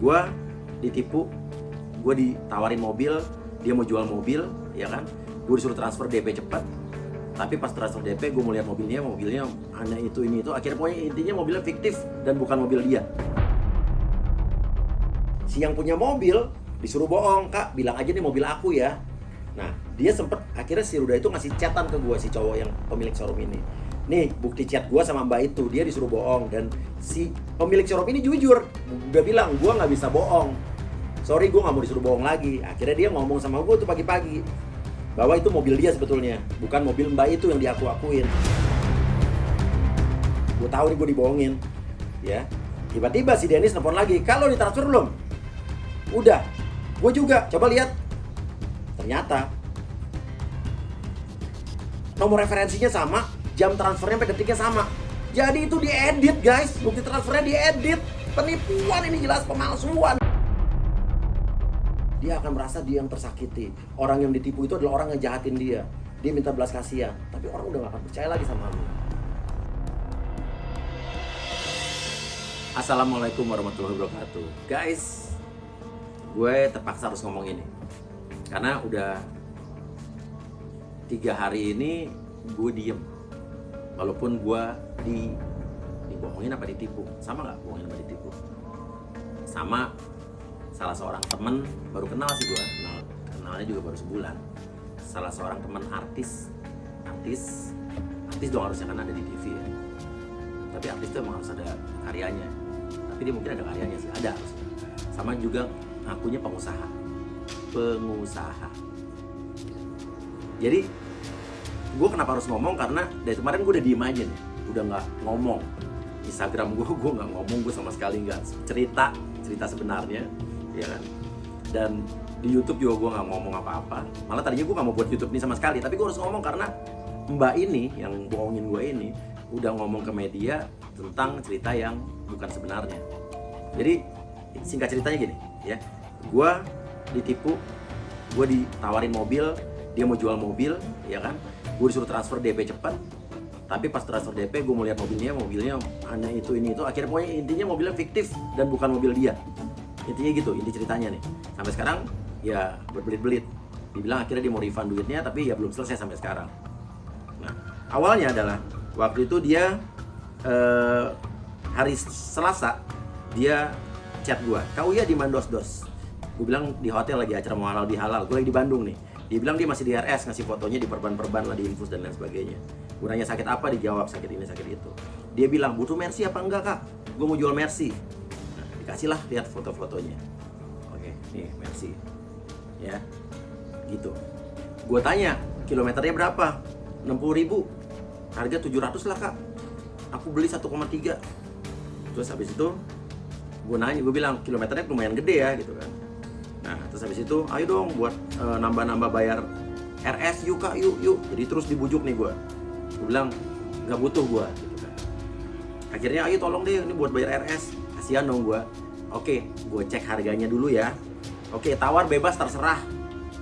Gue ditipu, gue ditawarin mobil, dia mau jual mobil, ya kan? Gue disuruh transfer DP cepat, tapi pas transfer DP gue mau lihat mobilnya hanya itu ini itu. Akhirnya pokoknya intinya mobilnya fiktif dan bukan mobil dia. Si yang punya mobil disuruh bohong, kak bilang aja nih mobil aku ya. Nah dia sempet akhirnya si Ruda itu ngasih chatan ke gue, si cowok yang pemilik showroom ini. Nih bukti chat gue sama mbak itu, dia disuruh bohong. Dan si pemilik showroom ini jujur, udah bilang gue nggak bisa bohong, sorry gue nggak mau disuruh bohong lagi. Akhirnya dia ngomong sama gue tuh pagi-pagi bahwa itu mobil dia sebetulnya, bukan mobil mbak itu yang diaku-akuin. Gue tahu nih gue dibohongin, ya. Tiba-tiba si Dennis nelfon lagi, kalau ditransfer belum? Udah, gue juga, coba lihat. Ternyata nomor referensinya sama, jam transfernya sampai detiknya sama. Jadi itu diedit guys, bukti transfernya diedit. Penipuan ini, jelas pemalsuan. Dia akan merasa dia yang tersakiti. Orang yang ditipu itu adalah orang yang jahatin dia. Dia minta belas kasihan, tapi orang udah gak akan percaya lagi sama lu. Assalamualaikum warahmatullahi wabarakatuh. Guys, gue terpaksa harus ngomong ini karena udah 3 hari ini gue diem. Walaupun gue dibohongin apa ditipu. Sama gak bohongin apa ditipu? Sama. Salah seorang temen, baru kenal sih gue, kenalnya juga baru sebulan. Salah seorang temen artis dong harusnya kan ada di TV ya. Tapi artis itu emang harus ada karyanya. Tapi dia mungkin ada karyanya sih, ada harusnya. Sama juga ngakunya pengusaha. Jadi gue kenapa harus ngomong, karena dari kemarin gue udah diem aja nih, udah nggak ngomong. Instagram gue nggak ngomong, gue sama sekali nggak cerita sebenarnya, ya kan. Dan di YouTube juga gue nggak ngomong apa-apa. Malah tadinya gue nggak mau buat YouTube ini sama sekali, tapi gue harus ngomong karena mbak ini yang bohongin gue ini udah ngomong ke media tentang cerita yang bukan sebenarnya. Jadi singkat ceritanya gini ya, gue ditipu, gue ditawarin mobil, dia mau jual mobil, ya kan. Gue disuruh transfer DP cepat, tapi pas transfer DP gue mau lihat mobilnya hanya itu ini itu. Akhirnya pokoknya intinya mobilnya fiktif dan bukan mobil dia. Intinya gitu, inti ceritanya nih. Sampai sekarang ya berbelit-belit. Dibilang akhirnya dia mau refund duitnya, tapi ya belum selesai sampai sekarang. Nah, awalnya adalah waktu itu dia hari Selasa dia chat gue, kau ya di Mandos-dos. Gue bilang di hotel lagi acara mau halal bihalal. Gue lagi di Bandung nih. Dia bilang dia masih di RS, ngasih fotonya di perban-perban lah, di infus dan lain sebagainya. Gue nanya sakit apa, dijawab sakit ini sakit itu. Dia bilang butuh Mercy apa enggak kak? Gue mau jual Mercy. Nah, dikasih lah lihat foto-fotonya. Oke, nih Mercy. Ya, gitu. Gue tanya kilometernya berapa? 60.000. Harga 700 lah kak. Aku beli 1,3. Terus habis itu gue nanya, gue bilang kilometernya lumayan gede ya gitu kan. Nah terus habis itu ayo dong buat nambah-nambah bayar RS yuk kak, yuk. Jadi terus dibujuk nih gue bilang nggak butuh gue gitu kan. Akhirnya ayo tolong deh ini buat bayar RS, kasihan dong gue. Oke, gue cek harganya dulu ya. Oke, tawar bebas terserah,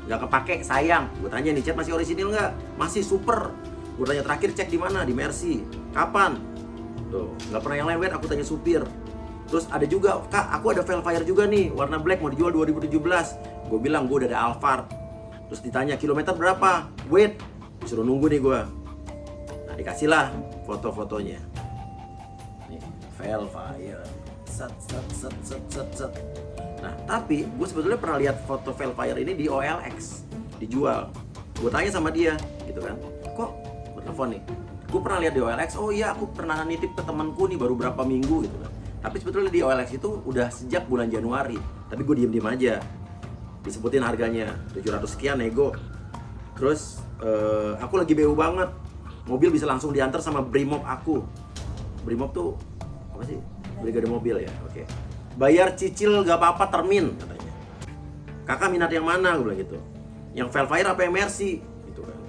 nggak kepake sayang. Gue tanya nih, chat masih orisinil nggak? Masih super. Gue tanya terakhir cek di mana? Di Mercy. Kapan? Tuh, nggak pernah yang lain, aku tanya supir. Terus ada juga, kak aku ada Velfire juga nih, warna black mau dijual 2017. Gue bilang gue udah ada Alphard. Terus ditanya kilometer berapa? Wait, disuruh nunggu nih gue. Nah dikasih lah foto-fotonya. Nih, Velfire. Set. Nah tapi gue sebetulnya pernah lihat foto Velfire ini di OLX dijual. Gue tanya sama dia gitu kan, kok gue telepon nih, gue pernah lihat di OLX. Oh iya, aku pernah nitip ke temanku nih baru berapa minggu gitu kan. Tapi sebetulnya di OLX itu udah sejak bulan Januari. Tapi gue diem aja. Disebutin harganya 700 sekian, nego. Terus aku lagi BU banget, mobil bisa langsung diantar sama Brimob aku. Brimob tuh apa sih? Brigade mobil ya. Oke. Bayar cicil gak apa-apa termin katanya. Kakak minat yang mana? Gue bilang gitu. Yang Velfire apa yang Mercy? Gitu kan.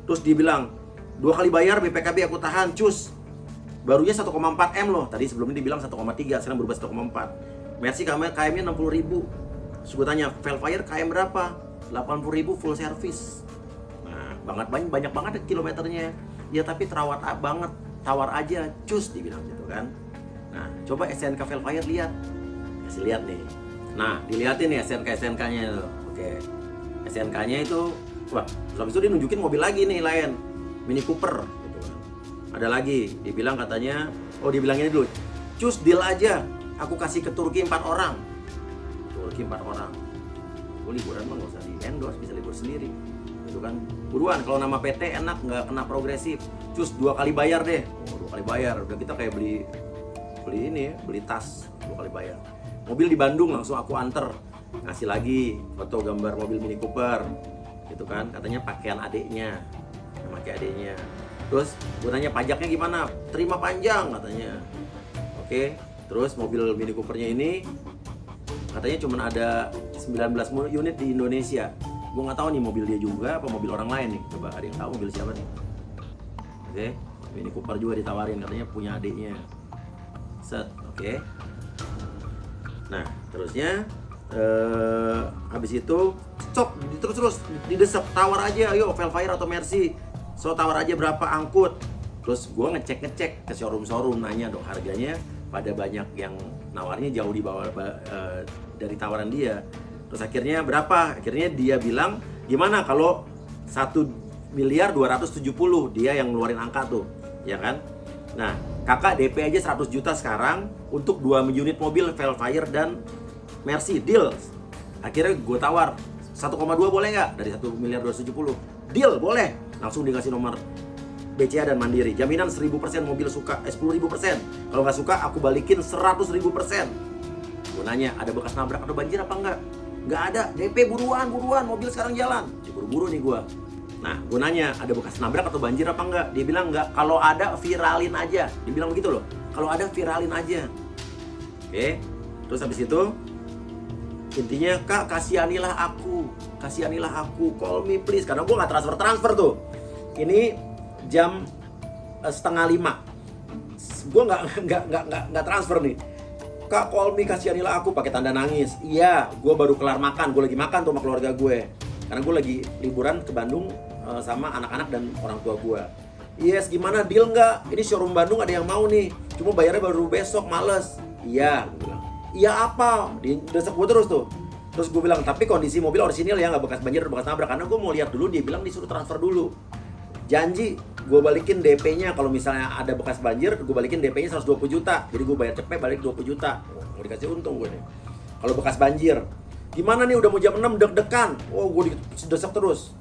Terus dia bilang 2 kali bayar BPKB aku tahan, cus. Barunya 1,4 M loh. Tadi sebelumnya dibilang 1,3, sekarang berubah 1,4. Mercy KM-nya 60.000. Terus gue tanya, Velfire KM berapa? 80.000 full service. Nah, banyak banget kilometernya. Ya tapi terawat banget, tawar aja, cus dibilang gitu kan. Nah, coba SNK Velfire lihat. Kasih lihat nih. Nah, dilihatin nih SNK-nya itu. Oke. SNK-nya itu, wah, terus habis itu dia nunjukin mobil lagi nih lain, Mini Cooper gitu kan. Ada lagi, dibilang katanya, dia bilang ini dulu, cus deal aja, aku kasih ke Turki 4 orang. Turki 4 orang. Liburan mah nggak usah di endorse, bisa libur sendiri. Gitu kan. Buruan, kalau nama PT enak, nggak kena progresif. Cus 2 kali bayar deh. 2 kali bayar. Udah kita kayak beli ini ya, beli tas 2 kali bayar. Mobil di Bandung langsung aku anter. Ngasih lagi foto gambar mobil Mini Cooper. Gitu kan, katanya pakaian adeknya. Pakai adeknya. Terus gue nanya pajaknya gimana? Terima panjang katanya. Oke. Terus mobil Mini Coopernya ini katanya cuma ada 19 unit di Indonesia. Gue nggak tahu nih mobil dia juga apa mobil orang lain nih. Coba ada yang tahu mobil siapa nih? Oke. Mini Cooper juga ditawarin, katanya punya adiknya. Set, oke. Nah, terusnya habis itu cocok terus didesek, tawar aja, ayo Velfire atau Mercy. So tawar aja berapa angkut. Terus gue ngecek ke showroom nanya dong harganya, pada banyak yang nawarnya jauh di bawah dari tawaran dia. Terus akhirnya berapa? Akhirnya dia bilang, gimana kalau 1.270.000.000, dia yang ngeluarin angka tuh, ya kan? Nah, kakak DP aja 100 juta sekarang untuk 2 unit mobil Velfire dan Mercy, deal. Akhirnya gue tawar 1,2 boleh nggak? Dari 1.270.000.000, deal, boleh. Langsung dikasih nomor BCA dan Mandiri. Jaminan 1000% mobil suka, 10.000%. Kalau nggak suka, aku balikin 100.000%. Gue nanya, ada bekas nabrak atau banjir apa enggak? Nggak ada, DP buruan, mobil sekarang jalan. Buru-buru nih gue. Nah, gue nanya, ada bekas nabrak atau banjir apa enggak? Dia bilang enggak, kalau ada viralin aja. Dia bilang begitu loh, kalau ada viralin aja. Oke, terus habis itu intinya, kak kasihanilah aku, call me please. Karena gue nggak transfer tuh. Ini jam 4:30. Gue nggak transfer nih. Kak call me, kasihanilah aku, pakai tanda nangis. Iya, gue baru kelar makan. Gue lagi makan tuh sama keluarga gue. Karena gue lagi liburan ke Bandung sama anak-anak dan orang tua gue. Yes, gimana, deal nggak? Ini showroom Bandung ada yang mau nih. Cuma bayarnya baru besok, males. Iya, gue bilang. Iya apa? Desek gue terus tuh. Terus gue bilang, tapi kondisi mobil orisinil ya, nggak bekas banjir, bekas nabrak. Karena gue mau lihat dulu, dia bilang disuruh transfer dulu. Janji, gue balikin DP-nya. Kalau misalnya ada bekas banjir, gue balikin DP-nya 120 juta. Jadi gue bayar cepet, balik 20 juta. Mau dikasih untung gue nih. Kalau bekas banjir, gimana nih udah mau jam 6 deg-degan. Gue desek terus.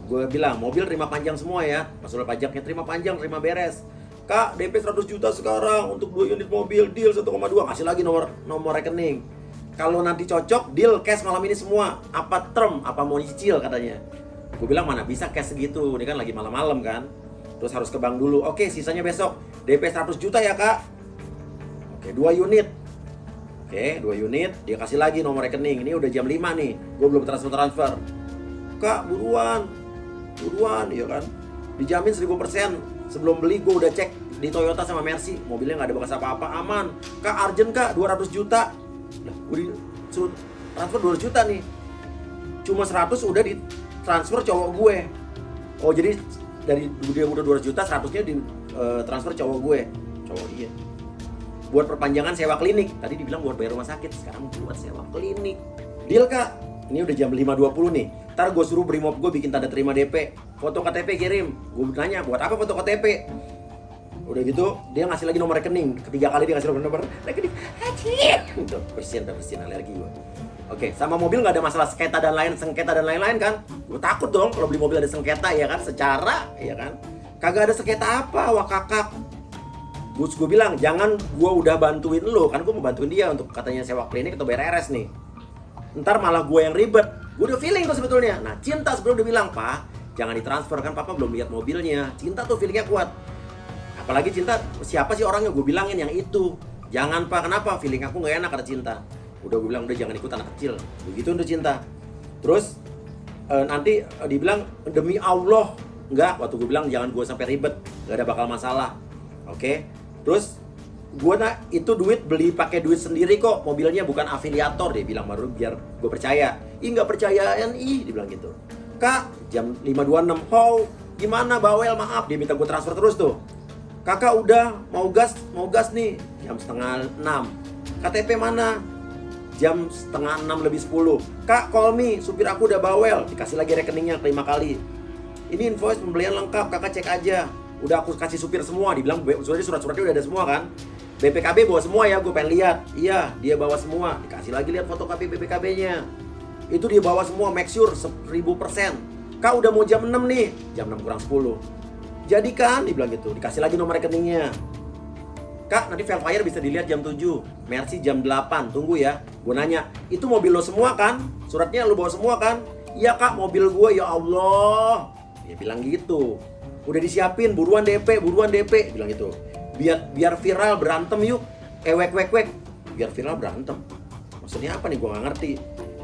Gue bilang, mobil terima panjang semua ya. Masalah pajaknya terima panjang, terima beres. Kak, DP 100 juta sekarang untuk 2 unit mobil, deal 1,2. Kasih lagi nomor rekening. Kalau nanti cocok, deal cash malam ini semua. Apa term, apa mau nyicil katanya. Gue bilang, mana bisa cash segitu, ini kan lagi malam-malam kan. Terus harus ke bank dulu. Oke, sisanya besok. DP 100 juta ya kak. Oke, 2 unit. Oke, 2 unit. Dia kasih lagi nomor rekening. Ini udah jam 5 nih. Gue belum transfer. Kak, buruan ya kan. Dijamin 1000%. Sebelum beli gue udah cek di Toyota sama Mercy. Mobilnya gak ada bekas apa-apa, aman. Kak, urgent kak, 200 juta. Lah, gue disuruh transfer 200 juta nih. Cuma 100 udah ditransfer cowok gue. Oh, jadi dari dia udah 200 juta, 100-nya di transfer cowok gue. Cowok dia. Buat perpanjangan sewa klinik. Tadi dibilang buat bayar rumah sakit, sekarang buat sewa klinik. Deal kak. Ini udah jam 5.20 nih. Ntar gue suruh Brimob gue bikin tanda terima DP. Foto KTP kirim. Gue nanya, buat apa foto KTP? Udah gitu, dia ngasih lagi nomor rekening. Ketiga kali dia ngasih nomor rekening. Udah bersihin alergi gue. Oke, sama mobil nggak ada masalah sengketa dan lain-lain kan? Gue takut dong kalau beli mobil ada sengketa ya kan? Secara ya kan? Kagak ada sengketa apa, wah kakak. Gue bilang, jangan gue udah bantuin lo, kan gue mau bantuin dia untuk katanya sewa klinik atau bayar RS nih. Ntar malah gue yang ribet. Gue udah feeling tuh sebetulnya. Nah, Cinta sebelum udah bilang, Pak, jangan ditransfer kan, Papa belum lihat mobilnya. Cinta tuh feelingnya kuat. Apalagi Cinta, siapa sih orangnya? Gue bilangin yang itu. Jangan Pak, kenapa? Feeling aku gak enak, kata Cinta. Udah gue bilang, udah jangan ikut anak kecil. Begitu udah Cinta. Terus nanti dibilang, demi Allah. Enggak, waktu gue bilang jangan gue sampai ribet, gak ada bakal masalah. Oke. Terus gue itu duit beli pakai duit sendiri kok, mobilnya bukan afiliator. Dia bilang, baru biar gue percaya. Ih gak percayaan, dia bilang gitu. Kak, jam 5.26, how? Gimana bawel, maaf. Dia minta gue transfer terus tuh. Kakak udah mau gas nih jam 5:30. KTP mana? jam setengah 6 lebih 10. Kak, call me, supir aku udah bawel. Dikasih lagi rekeningnya 5 kali. Ini invoice pembelian lengkap, kakak cek aja. Udah aku kasih supir semua. Dibilang surat-suratnya udah ada semua kan. BPKB bawa semua ya, gue pengen lihat. Iya, dia bawa semua. Dikasih lagi lihat fotokopi BPKB-nya. Itu dia bawa semua, make sure 1000%. Kak udah mau jam 6 nih, jam 6 kurang 10. Jadi kan, dibilang gitu. Dikasih lagi nomor rekeningnya. Kak, nanti Velfire bisa dilihat jam 7, Mercy jam 8, tunggu ya. Gue nanya, itu mobil lo semua kan? Suratnya lo bawa semua kan? Iya kak, mobil gue, ya Allah. Dia bilang gitu. Udah disiapin, buruan DP, bilang gitu. Biar viral berantem yuk. Wek. Biar viral berantem. Maksudnya apa nih, gue gak ngerti.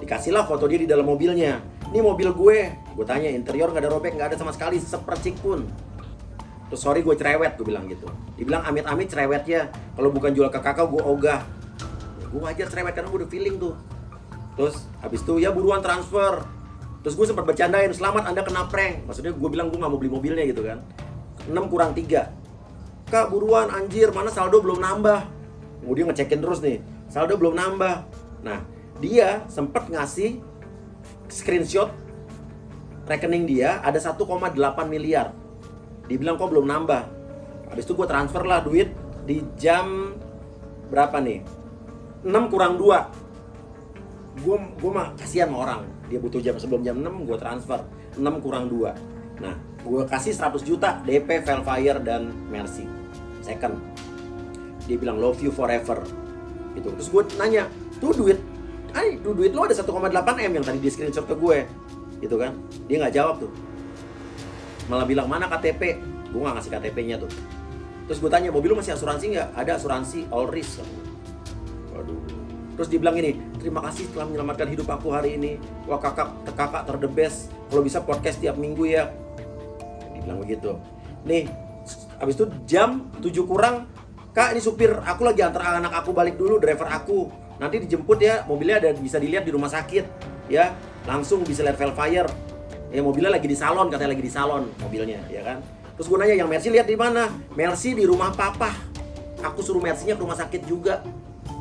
Dikasihlah foto dia di dalam mobilnya. Ini mobil gue. Gue tanya, interior gak ada robek, gak ada sama sekali, sepercik pun. Terus sorry gue cerewet, gue bilang gitu. Dibilang amit-amit cerewetnya, kalau bukan jual ke kakak gue ogah. Ya, gue wajar cerewet karena gue udah feeling tuh. Terus habis itu ya buruan transfer. Terus gue sempat bercandain, selamat anda kena prank. Maksudnya gue bilang gue gak mau beli mobilnya gitu kan. 6 kurang 3. Kak buruan anjir, mana saldo belum nambah. Kemudian ngecekin terus nih, saldo belum nambah. Nah dia sempat ngasih screenshot rekening dia ada 1,8 miliar. Dibilang kok belum nambah. Habis itu gue transfer lah duit di jam berapa nih? 6 kurang 2. Gue mah kasihan sama orang. Dia butuh jam sebelum jam 6, gue transfer 6 kurang 2. Nah, gue kasih 100 juta DP Velfire dan Mercy second. Dia bilang love you forever. Gitu. Terus gue nanya, tuh duit lo ada 1,8 M yang tadi di screenshot ke gue. Gitu kan? Dia gak jawab tuh. Malah bilang mana KTP, gue gak ngasih KTP-nya tuh. Terus gue tanya, mobil lu masih asuransi nggak? Ada asuransi all risk. Waduh. Terus dibilang ini, terima kasih telah menyelamatkan hidup aku hari ini. Wah kakak the best. Kalau bisa podcast tiap minggu ya. Dibilang begitu. Nih, abis itu jam 7 kurang, kak ini supir aku lagi antar anak aku balik dulu, driver aku. Nanti dijemput ya, mobilnya ada bisa dilihat di rumah sakit. Ya, langsung bisa lihat Velfire. Ya mobilnya lagi di salon, katanya lagi di salon mobilnya, ya kan. Terus gue nanya, yang Mercy lihat di mana? Mercy di rumah papa. Aku suruh Mercy-nya ke rumah sakit juga.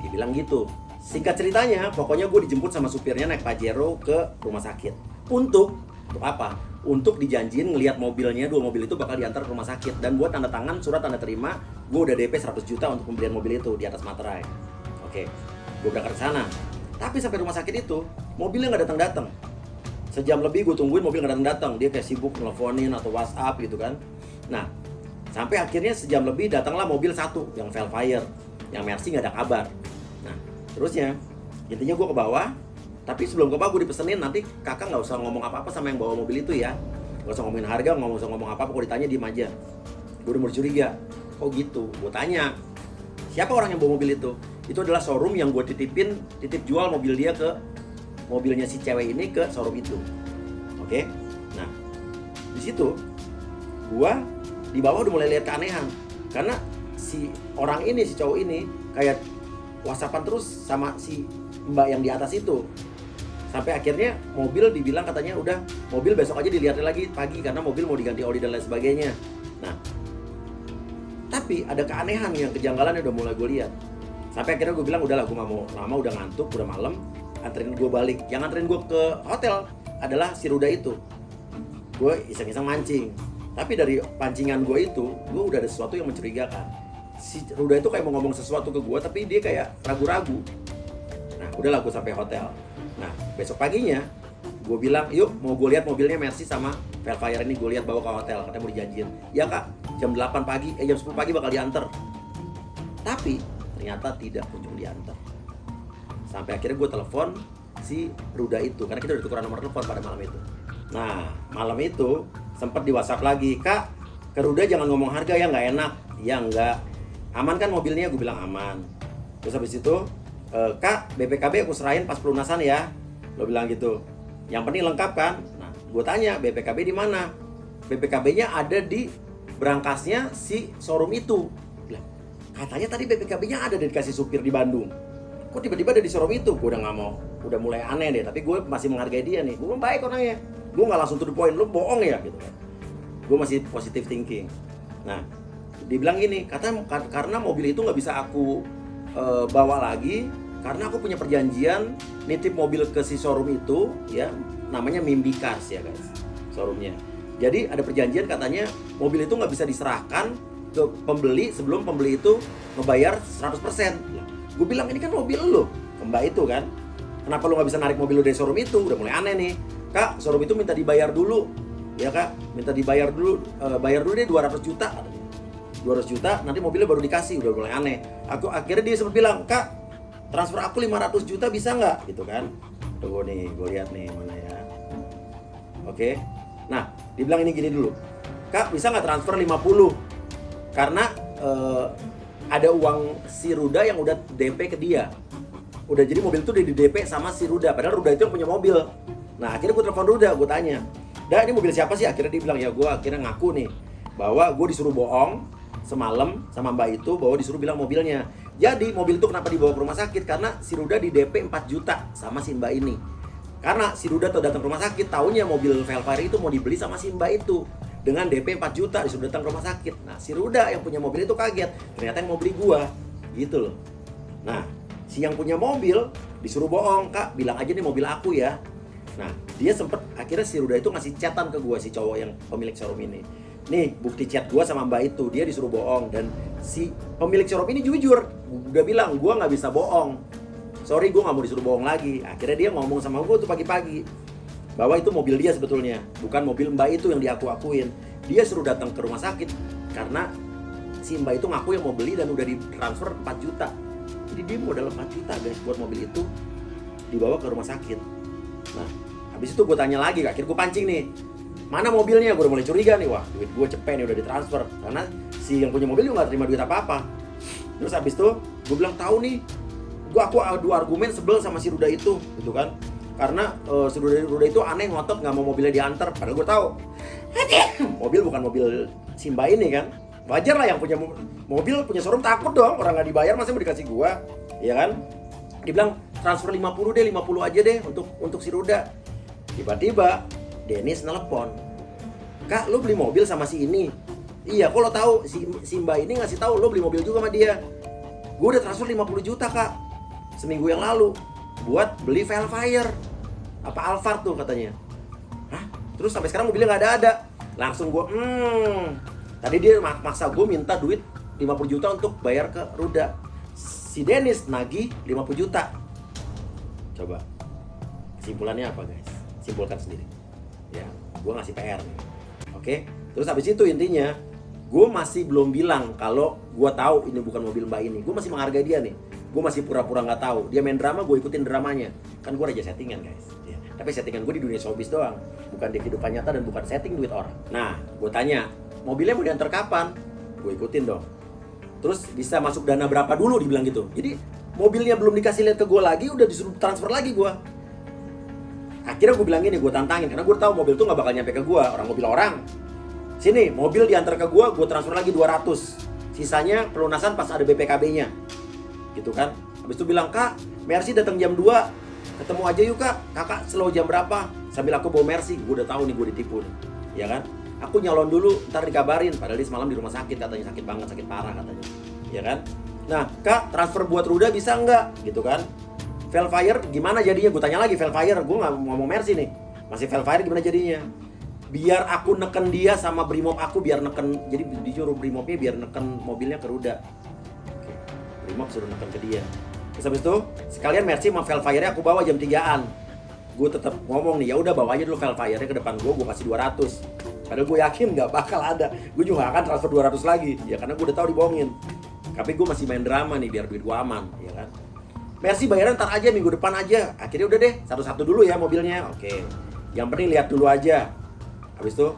Dia bilang gitu. Singkat ceritanya, pokoknya gue dijemput sama supirnya naik Pajero ke rumah sakit. Untuk apa? Untuk dijanjiin ngelihat mobilnya, 2 mobil itu bakal diantar ke rumah sakit. Dan buat tanda tangan surat tanda terima, gue udah DP 100 juta untuk pembelian mobil itu di atas materai. Oke, gue berangkat ke sana. Tapi sampai rumah sakit itu, mobilnya nggak datang-datang. Sejam lebih gue tungguin mobil nggak datang-datang. Dia kayak sibuk nelfonin atau WhatsApp gitu kan. Nah, sampai akhirnya sejam lebih datanglah mobil satu yang Velfire. Yang Mercy nggak ada kabar. Nah, terusnya intinya gue ke bawah. Tapi sebelum ke bawah gue dipesenin, nanti kakak nggak usah ngomong apa-apa sama yang bawa mobil itu ya. Nggak usah ngomongin harga, nggak usah ngomong apa-apa. Kalau ditanya diem aja. Gue udah mulai curiga. Oh gitu. Gue tanya, siapa orang yang bawa mobil itu? Itu adalah showroom yang gue titip jual mobil dia ke mobilnya si cewek ini ke showroom itu. Oke. Nah, di situ gua di bawah udah mulai lihat keanehan. Karena si orang ini, si cowok ini kayak WhatsAppan terus sama si mbak yang di atas itu. Sampai akhirnya mobil dibilang katanya udah mobil besok aja dilihat lagi pagi karena mobil mau diganti oli dan lain sebagainya. Nah, tapi ada keanehan yang kejanggalan udah mulai gue lihat. Sampai akhirnya gue bilang udahlah, gue gak mau lama, udah ngantuk, udah malam, anterin gue balik. Yang anterin gue ke hotel adalah si Ruda itu. Gue iseng-iseng mancing. Tapi dari pancingan gue itu, gue udah ada sesuatu yang mencurigakan. Si Ruda itu kayak mau ngomong sesuatu ke gue, tapi dia kayak ragu-ragu. Nah, udahlah gue sampai hotel. Nah, besok paginya, gue bilang, yuk mau gue lihat mobilnya Mercy sama Velfire ini, gue lihat bawa ke hotel. Katanya mau dijanjiin. Ya kak, jam 8 pagi, jam 10 pagi bakal diantar. Tapi ternyata tidak kunjung diantar. Sampai akhirnya gue telepon si Ruda itu, karena kita udah tukeran nomor telepon pada malam itu. Nah, malam itu sempat di WhatsApp lagi, kak, ke Ruda jangan ngomong harga ya, nggak enak. Ya nggak, aman kan mobilnya? Gue bilang aman. Terus habis itu, kak, BPKB aku serahin pas pelunasan ya. Lo bilang gitu. Yang penting lengkap kan? Nah, gue tanya BPKB di mana? BPKB-nya ada di berangkasnya si showroom itu. Katanya tadi BPKB-nya ada dan dikasih supir di Bandung. Kok tiba-tiba ada di showroom itu? Gue udah gak mau, udah mulai aneh deh. Tapi gue masih menghargai dia nih. Gue baik orangnya. Gue gak langsung to the point, lu bohong ya gitu kan. Gue masih positive thinking. Nah, dibilang gini, karena mobil itu gak bisa aku bawa lagi Karena aku punya perjanjian nitip mobil ke si showroom itu, ya, namanya Mimbi Cars ya guys, showroomnya. Jadi ada perjanjian katanya mobil itu nggak bisa diserahkan ke pembeli sebelum pembeli itu ngebayar 100%. Gue bilang ini kan mobil lo, ke Mbak itu kan. Kenapa lo nggak bisa narik mobil lo dari showroom itu? Udah mulai aneh nih. Kak, showroom itu minta dibayar dulu. Ya kak, minta dibayar dulu, bayar dulu deh 200 juta. 200 juta, nanti mobilnya baru dikasih. Udah mulai aneh. Akhirnya dia sempat bilang, Kak, transfer aku 500 juta bisa nggak? Gitu kan. Tunggu nih, gue lihat nih mana ya. Oke. Nah, dibilang ini gini dulu. Kak, bisa nggak transfer 50? Karena ada uang si Ruda yang udah DP ke dia. Udah jadi mobil itu udah di DP sama si Ruda. Padahal Ruda itu yang punya mobil. Nah, akhirnya gue telepon Ruda, gue tanya. Dah, ini mobil siapa sih? Akhirnya dia bilang, ya gue akhirnya ngaku nih bahwa gue disuruh bohong semalam sama Mbak itu bahwa disuruh bilang mobilnya. Jadi mobil itu kenapa dibawa ke rumah sakit? Karena si Ruda di DP 4 juta sama si Mbak ini. Karena si Ruda tuh datang ke rumah sakit, taunya mobil Velfire itu mau dibeli sama si Mbak itu dengan DP 4 juta, disuruh datang ke rumah sakit. Nah, si Ruda yang punya mobil itu kaget, ternyata yang mau beli gua. Gitu loh. Nah, si yang punya mobil disuruh bohong, Kak, bilang aja nih mobil aku ya. Nah, dia sempet akhirnya si Ruda itu ngasih chatan ke gua, si cowok yang pemilik showroom ini. Nih, bukti chat gua sama Mbak itu, dia disuruh bohong. Dan si pemilik showroom ini jujur, udah bilang, gua nggak bisa bohong. Sorry, gue gak mau disuruh bohong lagi. Akhirnya dia ngomong sama gue tuh pagi-pagi bahwa itu mobil dia sebetulnya, bukan mobil Mbak itu yang diaku-akuin. Dia suruh datang ke rumah sakit karena si Mbak itu ngaku yang mau beli dan udah ditransfer 4 juta. Jadi dia modal 4 juta guys buat mobil itu dibawa ke rumah sakit. Nah, habis itu gue tanya lagi, akhirnya gue pancing nih, mana mobilnya? Gue udah mulai curiga nih, wah duit gue cepet nih udah ditransfer. Karena si yang punya mobil juga gak terima duit apa-apa. Terus habis itu gue bilang, tahu nih, aku adu argumen sebel sama si Ruda itu gitu kan, karena si Ruda itu aneh ngotot nggak mau mobilnya diantar, padahal gue tahu mobil bukan mobil si Mbak ini kan. Wajar lah yang punya mobil punya showroom takut dong orang nggak dibayar masa mau dikasih gua, ya kan. Dibilang transfer 50 deh, 50 aja deh untuk si Ruda. Tiba-tiba Dennis nelpon, Kak, lu beli mobil sama si ini? Iya, kok lo tahu si Mbak ini ngasih tahu lo beli mobil juga sama dia. Gue udah transfer 50 juta kak seminggu yang lalu buat beli Velfire apa Alphard tuh katanya. Hah? Terus sampai sekarang mobilnya nggak ada. Langsung gue tadi dia maksa gue minta duit 50 juta untuk bayar ke Ruda. Si Dennis nagih 50 juta. Coba kesimpulannya apa guys? Simpulkan sendiri ya, gue ngasih PR nih. Oke? Terus habis itu intinya gue masih belum bilang kalau gue tahu ini bukan mobil Mbak ini. Gue masih menghargai dia nih. Gue masih pura-pura nggak tahu. Dia main drama, gue ikutin dramanya. Kan gue raja settingan guys. Ya. Tapi settingan gue di dunia showbiz doang, bukan di kehidupan nyata dan bukan setting duit orang. Nah, gue tanya, mobilnya mau diantar kapan? Gue ikutin dong. Terus bisa masuk dana berapa dulu? Dibilang gitu. Jadi mobilnya belum dikasih lihat ke gue lagi, udah disuruh transfer lagi gue. Akhirnya gue bilang gini, gue tantangin karena gue tahu mobil tuh nggak bakal nyampe ke gue. Mobil orang. Sini, mobil diantar ke gue transfer lagi 200. Sisanya pelunasan pas ada BPKB-nya. Gitu kan. Habis itu bilang, Kak, Mercy datang jam 2. Ketemu aja yuk Kak. Kakak slow jam berapa? Sambil aku bawa Mercy. Gue udah tahu nih gue ditipu nih. Ya kan? Aku nyalon dulu, ntar dikabarin. Padahal dia semalam di rumah sakit katanya, sakit banget, sakit parah katanya. Ya kan? Nah, Kak, transfer buat Ruda bisa nggak? Gitu kan. Velfire gimana jadinya? Gue tanya lagi, Velfire. Gue nggak ngomong Mercy nih. Masih Velfire gimana jadinya? Biar aku neken dia sama Brimob aku biar neken. Jadi disuruh Brimobnya biar neken mobilnya ke Ruda. Oke. Brimob suruh neken ke dia. Terus habis itu sekalian Mercy sama Velfire-nya aku bawa jam 3-an. Gue tetap ngomong nih, ya udah bawa aja dulu Velfire-nya ke depan gue kasih 200. Padahal gue yakin nggak bakal ada. Gue juga gak akan transfer 200 lagi. Ya karena gue udah tahu dibohongin. Tapi gue masih main drama nih biar duit gue aman, ya kan. Mercy bayaran ntar aja, minggu depan aja. Akhirnya udah deh, satu-satu dulu ya mobilnya. Oke. Yang penting lihat dulu aja. Habis itu,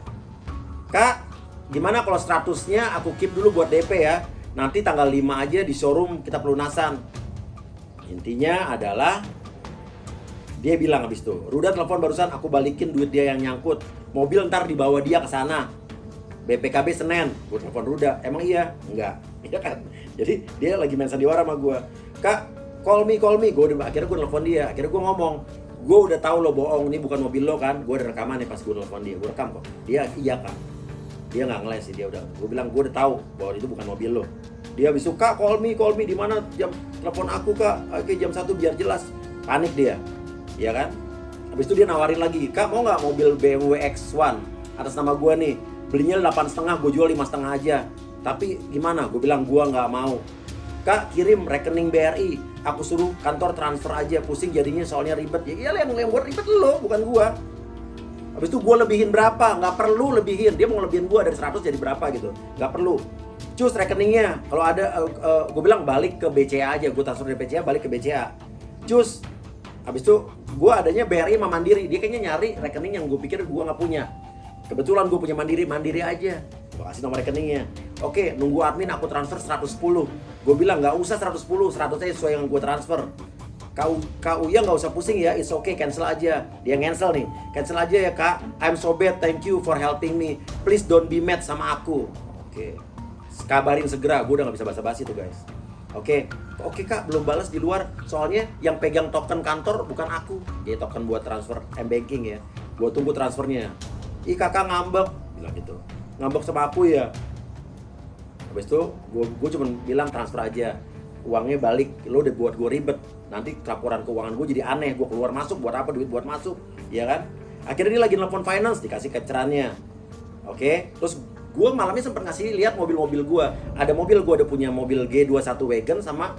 Kak, gimana kalau 100-nya aku keep dulu buat DP ya. Nanti tanggal 5 aja di showroom kita pelunasan. Intinya adalah dia bilang habis itu, Ruda telepon barusan, aku balikin duit dia yang nyangkut. Mobil ntar dibawa dia ke sana. BPKB Senin. Gue telepon Ruda, emang iya? Enggak. Iya kan? Jadi dia lagi main sandiwara sama gue. Kak, call me. Akhirnya gue telepon dia. Akhirnya gue ngomong, gue udah tahu lo bohong, ini bukan mobil lo kan. Gue ada rekaman nih pas gue telepon dia. Gue rekam kok. Dia iya kan. Dia nggak ngeles sih, dia udah. Gue bilang gue udah tahu bahwa itu bukan mobil lo. Dia habis itu, "Kak, call me, di mana jam telepon aku, Kak? Oke, jam 1 biar jelas." Panik dia. Ya kan? Habis itu dia nawarin lagi, "Kak, mau nggak mobil BMW X1 atas nama gua nih? Belinya 8,5, gue jual 5,5 aja. Tapi gimana?" Gue bilang, "Gua nggak mau." "Kak, kirim rekening BRI. Aku suruh kantor transfer aja, pusing jadinya soalnya ribet." Ya iyalah, yang buat ribet lo, bukan gua. Habis itu gue lebihin berapa? Nggak perlu lebihin. Dia mau lebihin gue dari 100 jadi berapa gitu. Nggak perlu. Cus rekeningnya. Kalau ada, gue bilang balik ke BCA aja. Gue transfer dari BCA balik ke BCA. Cus. Habis itu gue adanya BRI sama Mandiri. Dia kayaknya nyari rekening yang gue pikir gue nggak punya. Kebetulan gue punya Mandiri aja. Gue kasih nomor rekeningnya. "Oke, nunggu admin aku transfer 110. Gue bilang nggak usah 110, 100 aja sesuai yang gue transfer. Kau ya nggak usah pusing ya, it's okay, cancel aja." Dia cancel nih, "Cancel aja ya Kak, I'm so bad, thank you for helping me, please don't be mad sama aku." Oke, kabarin segera. Gue udah nggak bisa basa-basi tuh guys. Oke Kak, belum balas di luar, soalnya yang pegang token kantor bukan aku. Dia token buat transfer m-banking ya. Gue tunggu transfernya. "Ih kakak ngambek," bilang gitu. "Ngambek sama aku ya?" Habis itu gue cuma bilang transfer aja, uangnya balik. Lo udah buat gue ribet, nanti laporan keuangan gue jadi aneh. Gue keluar masuk buat apa, duit buat masuk, ya kan? Akhirnya dia lagi nelfon finance, dikasih capturannya. Oke, terus gue malamnya sempat ngasih lihat mobil-mobil gue. Ada mobil gue udah punya mobil G21 Wagon sama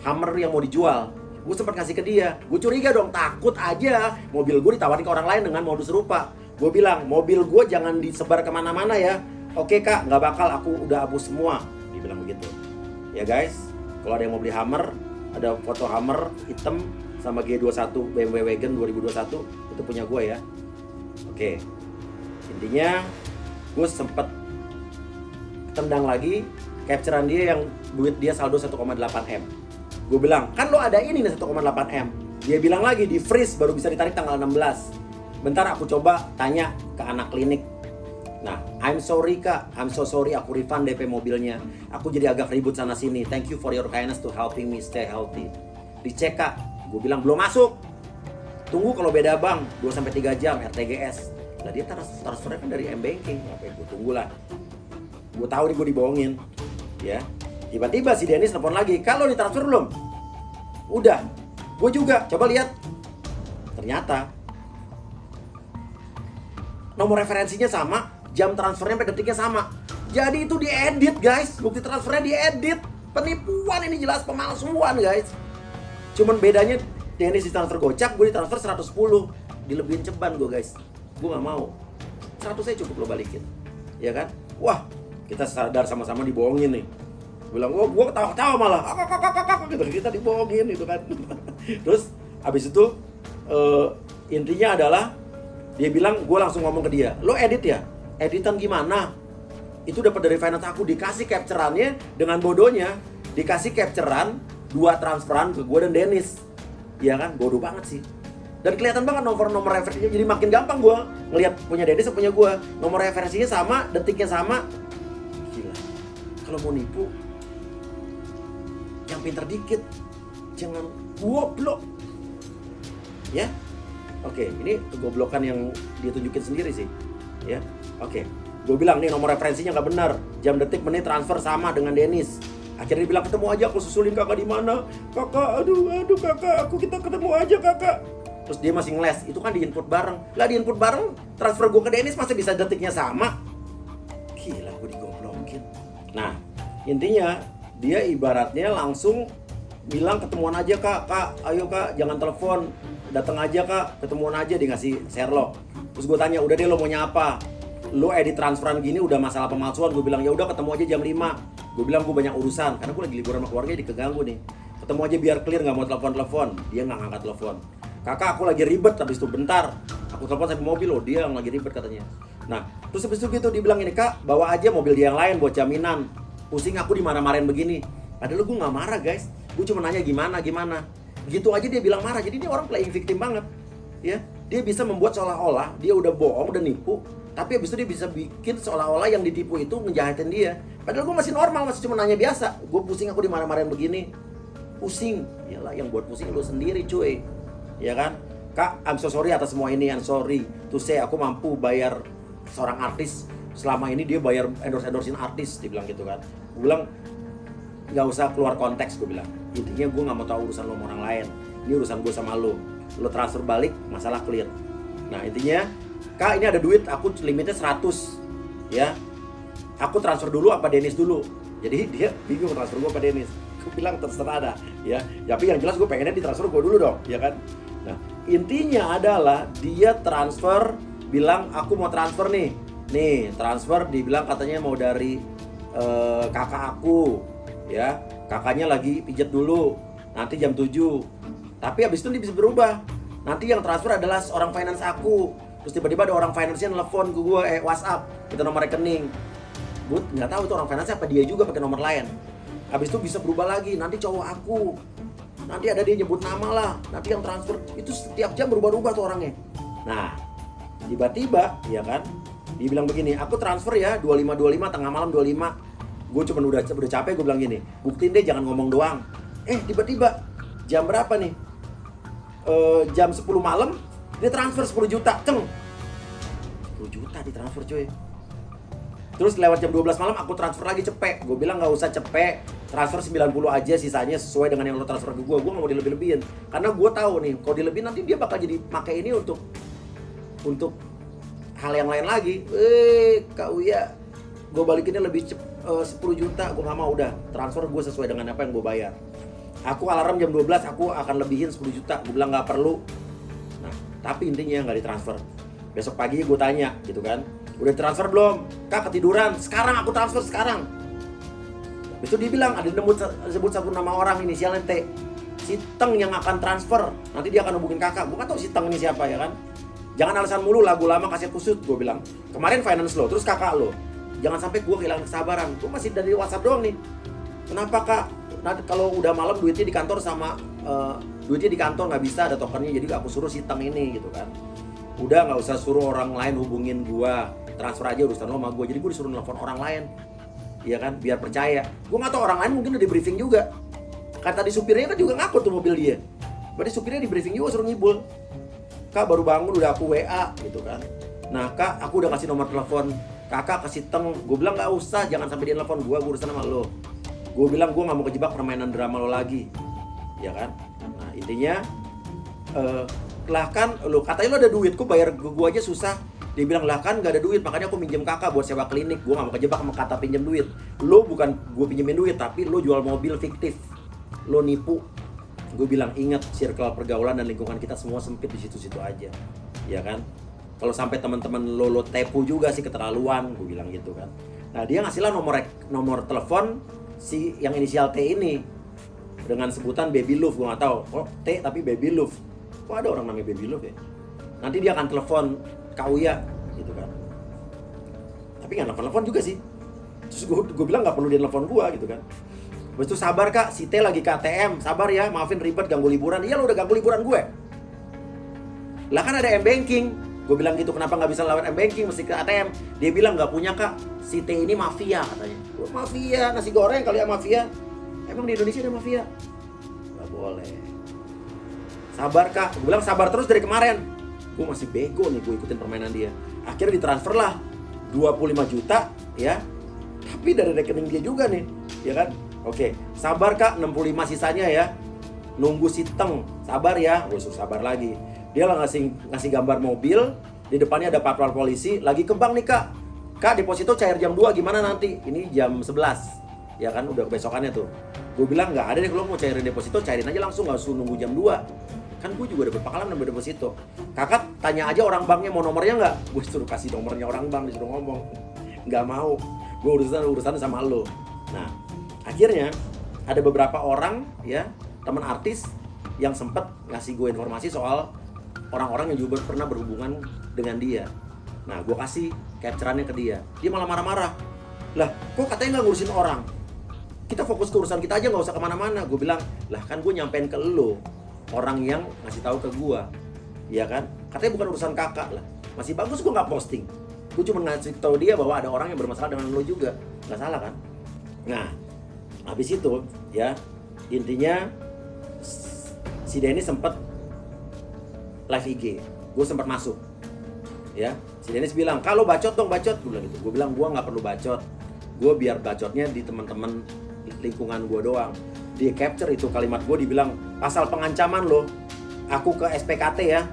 Hummer yang mau dijual. Gue sempat ngasih ke dia. Gue curiga dong, takut aja mobil gue ditawarin ke orang lain dengan modus serupa. Gue bilang, "Mobil gue jangan disebar kemana-mana ya." "Oke Kak, nggak bakal, aku udah hapus semua." Dia bilang begitu. Ya guys, kalau ada yang mau beli Hummer, ada foto Hummer hitam sama G21 BMW Wagon 2021, itu punya gue ya. Oke, intinya gue sempet tendang lagi capturean dia yang duit dia saldo 1,8 M. Gue bilang, "Kan lo ada ini nih 1,8 M. Dia bilang lagi di freeze baru bisa ditarik tanggal 16. Bentar aku coba tanya ke anak klinik. Nah, I'm sorry Kak, I'm so sorry, aku refund DP mobilnya. Aku jadi agak ribut sana sini. Thank you for your kindness to helping me stay healthy." Dicek Kak, gue bilang belum masuk. Tunggu kalau beda bank 2-3 jam RTGS. Lah dia transfernya kan dari m-banking. Oke, gue tunggulah. Gue tahu nih gue dibohongin. Ya. Tiba-tiba si Dennis telepon lagi, "Kalau ditransfer belum?" "Udah." Gue juga, coba lihat. Ternyata nomor referensinya sama, jam transfernya sampai detiknya sama. Jadi itu diedit guys, bukti transfernya diedit. Penipuan ini, jelas pemalsuan guys. Cuman bedanya Dennis ditransfer gocap, gue ditransfer 110. Dilebihin ceban gue guys. Gue gak mau. 100 saya cukup lo balikin. Ya kan? Wah, kita sadar sama-sama dibohongin nih. Bilang, "Oh, gue ketawa-ketawa malah." Gitu, kita dibohongin gitu kan. Terus habis itu intinya adalah dia bilang, gue langsung ngomong ke dia, "Lo edit ya? Editan gimana?" Itu dapat dari finance aku, dikasih capturannya dengan bodohnya. Dikasih capturan 2 transferan ke gue dan Dennis. Ya kan? Bodoh banget sih. Dan kelihatan banget nomor referensinya, jadi makin gampang gue ngelihat punya Dennis sama punya gue. Nomor referensinya sama, detiknya sama. Gila. Kalau mau nipu, yang pinter dikit, jangan goblok. Ya? Oke, ini kegoblokan yang dia tunjukin sendiri sih. Ya, oke. Gue bilang nih nomor referensinya nggak benar. Jam, detik, menit transfer sama dengan Dennis. Akhirnya dia bilang, "Ketemu aja, aku susulin kakak di mana." "Kakak, aduh kakak, kita ketemu aja kakak." Terus dia masih ngeles, "Itu kan di input bareng." Lah di input bareng, transfer gue ke Dennis masa bisa detiknya sama? Gila, gue digoblokin. Nah, intinya dia ibaratnya langsung bilang, "Ketemuan aja kak, ayo kak, jangan telepon. Datang aja kak, ketemuan aja." Dia ngasih Sherlock. Terus gue tanya, "Udah deh, lo maunya apa? Lo edit transferan gini udah masalah pemalsuan." Gue bilang, "Ya udah, ketemu aja jam 5. Gue bilang, "Gue banyak urusan." Karena gue lagi liburan sama keluarga, jadi keganggu nih. "Ketemu aja biar clear, gak mau telepon-telepon." Dia gak ngangkat telepon. "Kakak, aku lagi ribet." Habis itu, "Bentar, aku telepon sampai mobil loh." Dia yang lagi ribet katanya. Nah, terus habis itu gitu dia bilang, "Ini kak, bawa aja mobil dia yang lain buat jaminan. Pusing aku dimarah-marahin begini." Padahal gue gak marah guys. Gue cuma nanya gimana. Gitu aja dia bilang marah. Jadi dia orang playing victim banget. Ya, dia bisa membuat seolah-olah dia udah bohong dan nipu, tapi habis itu dia bisa bikin seolah-olah yang ditipu itu ngejahatin dia. Padahal gue masih normal, masih cuma nanya biasa. "Gue pusing aku dimarah-marahin begini." Pusing. Yalah, yang buat pusing lu sendiri cuy. Ya kan? "Kak, I'm so sorry atas semua ini. I'm sorry to say aku mampu bayar seorang artis. Selama ini dia bayar endorse-endorsein artis." Dia bilang gitu kan. Gue bilang, nggak usah keluar konteks, gue bilang. Intinya gue nggak mau tahu urusan lo sama orang lain, ini urusan gue sama lo transfer balik, masalah clear. Nah intinya, Kak ini ada duit, aku limitnya 100 ya, aku transfer dulu apa Dennis dulu. Jadi dia bingung transfer gue apa Dennis. Gue bilang terserah ada ya, tapi yang jelas gue pengennya ditransfer gue dulu dong, ya kan. Nah intinya adalah dia transfer, bilang aku mau transfer nih transfer, dibilang katanya mau dari kakak aku ya, kakaknya lagi pijat dulu, nanti jam 7. Tapi habis itu dia bisa berubah, nanti yang transfer adalah orang finance aku. Terus tiba-tiba ada orang finance-nya nelfon ke gue, WhatsApp, kita nomor rekening. Gue nggak tahu itu orang finance apa dia juga pakai nomor lain. Habis itu bisa berubah lagi, nanti cowok aku, nanti ada dia nyebut nama lah, nanti yang transfer. Itu setiap jam berubah-ubah tuh orangnya. Nah tiba-tiba ya kan, dia bilang begini, aku transfer ya 25 tengah malam 25. Gue cuma udah capek, gue bilang gini, buktiin deh jangan ngomong doang. Tiba-tiba jam berapa nih? Jam 10 malam dia transfer 10 juta, 10 juta ditransfer cuy. Terus lewat jam 12 malam aku transfer lagi cepet. Gue bilang gak usah cepet, transfer 90 aja, sisanya sesuai dengan yang lo transfer ke gue gak mau dilebih-lebihin. Karena gue tahu nih, kalau dilebihin nanti dia bakal jadi pakai ini untuk hal yang lain lagi. Kak Uya, gue balikinnya lebih 10 juta, gue gak mau, udah transfer gue sesuai dengan apa yang gue bayar. Aku alarm jam 12, aku akan lebihin 10 juta. Gue bilang gak perlu. Nah, tapi intinya gak ditransfer. Besok pagi gue tanya gitu kan, udah transfer belum? Kak ketiduran, sekarang aku transfer sekarang. Habis itu dia bilang, ada sebut satu nama orang inisialnya T, si Teng yang akan transfer. Nanti dia akan hubungin kakak. Gue gak tahu si Teng ini siapa ya kan. Jangan alasan mulu, lagu lama kasih kusut, gue bilang. Kemarin finance lo, terus kakak lo. Jangan sampai gue kehilangan kesabaran. Gue masih dari WhatsApp doang nih. Kenapa kak? Nanti kalau udah malam duitnya di kantor duitnya di kantor nggak bisa, ada tokennya. Jadi aku suruh si Teng ini gitu kan. Udah nggak usah suruh orang lain hubungin gue, transfer aja urusan lo sama gue. Jadi gue disuruh nelfon orang lain, ya kan, biar percaya. Gue nggak tahu orang lain mungkin udah di briefing juga. Kan tadi supirnya kan juga ngaku tuh mobil dia. Berarti supirnya di briefing juga suruh ngibul. Kak baru bangun udah aku WA gitu kan. Nah kak aku udah kasih nomor telepon kakak kasih Teng. Gue bilang nggak usah, jangan sampai dia nelfon gue urusan sama lo. Gue bilang gue nggak mau kejebak permainan drama lo lagi, ya kan. Nah intinya lah kan lo katanya lo ada duit, kok bayar gue aja susah. Dia bilang lah kan gak ada duit, makanya aku minjem kakak buat sewa klinik. Gue gak mau kejebak sama kata pinjem duit. Lo bukan gue pinjemin duit, tapi lo jual mobil fiktif, lo nipu. Gue bilang ingat, circle pergaulan dan lingkungan kita semua sempit di situ-situ aja, ya kan. Kalau sampai teman-teman lo tepu juga sih keterlaluan, gue bilang gitu kan. Nah dia ngasihlah nomor telepon si yang inisial T ini dengan sebutan Baby Love. Gue nggak tahu, oh T tapi Baby Love. Kok ada orang namanya Baby Love ya? Nanti dia akan telepon Kak Uya gitu kan. Tapi nggak telepon juga sih. Terus gue bilang nggak perlu dia telepon gue gitu kan. Habis itu sabar kak, si T lagi ke ATM, sabar ya, maafin ribet ganggu liburan. Iya lo udah ganggu liburan gue. Lah kan ada M-Banking. Gue bilang gitu, kenapa nggak bisa lewat M-Banking, mesti ke ATM. Dia bilang nggak punya kak, si T ini mafia katanya. Mafia, nasi goreng kali ya mafia. Emang di Indonesia ada mafia? Nggak boleh. Sabar kak, gue bilang sabar terus dari kemarin. Gue masih bego nih, gue ikutin permainan dia. Akhirnya ditransfer lah 25 juta ya. Tapi dari rekening dia juga nih, ya kan? Oke, sabar kak, 65 sisanya ya. Nunggu si Teng, sabar ya. Gue suruh sabar lagi. Dia lah ngasih gambar mobil, di depannya ada patwal polisi, lagi ke bank nih kak. Kak, deposito cair jam 2 gimana nanti? Ini jam 11. Ya kan, udah kebesokannya tuh. Gue bilang nggak ada deh, kalau mau cairin deposito, cairin aja langsung, nggak usah nunggu jam 2. Kan gue juga udah berpengalaman nambah deposito. Kakak tanya aja orang banknya mau nomornya nggak? Gue suruh kasih nomornya orang bank, disuruh ngomong. Nggak mau, gue urusan sama lo. Nah, akhirnya ada beberapa orang ya, teman artis yang sempet ngasih gue informasi soal orang-orang yang juga pernah berhubungan dengan dia. Nah, gue kasih capture-annya ke dia. Dia malah marah-marah. Lah, kok katanya nggak ngurusin orang? Kita fokus ke urusan kita aja, nggak usah kemana-mana. Gue bilang, lah kan gue nyampein ke lo, orang yang ngasih tahu ke gue, ya kan? Katanya bukan urusan kakak lah. Masih bagus gue nggak posting. Gue cuma ngasih tahu dia bahwa ada orang yang bermasalah dengan lo juga. Nggak salah kan? Nah, habis itu ya, intinya si Denny sempet live IG. Gue sempat masuk. Ya, si Dennis bilang, "Kalau bacot dong, bacot." Gue bilang gitu. Gue bilang gue nggak perlu bacot. Gue biar bacotnya di teman-teman lingkungan gue doang. Dia capture itu kalimat gue, dibilang pasal pengancaman lo. Aku ke SPKT ya,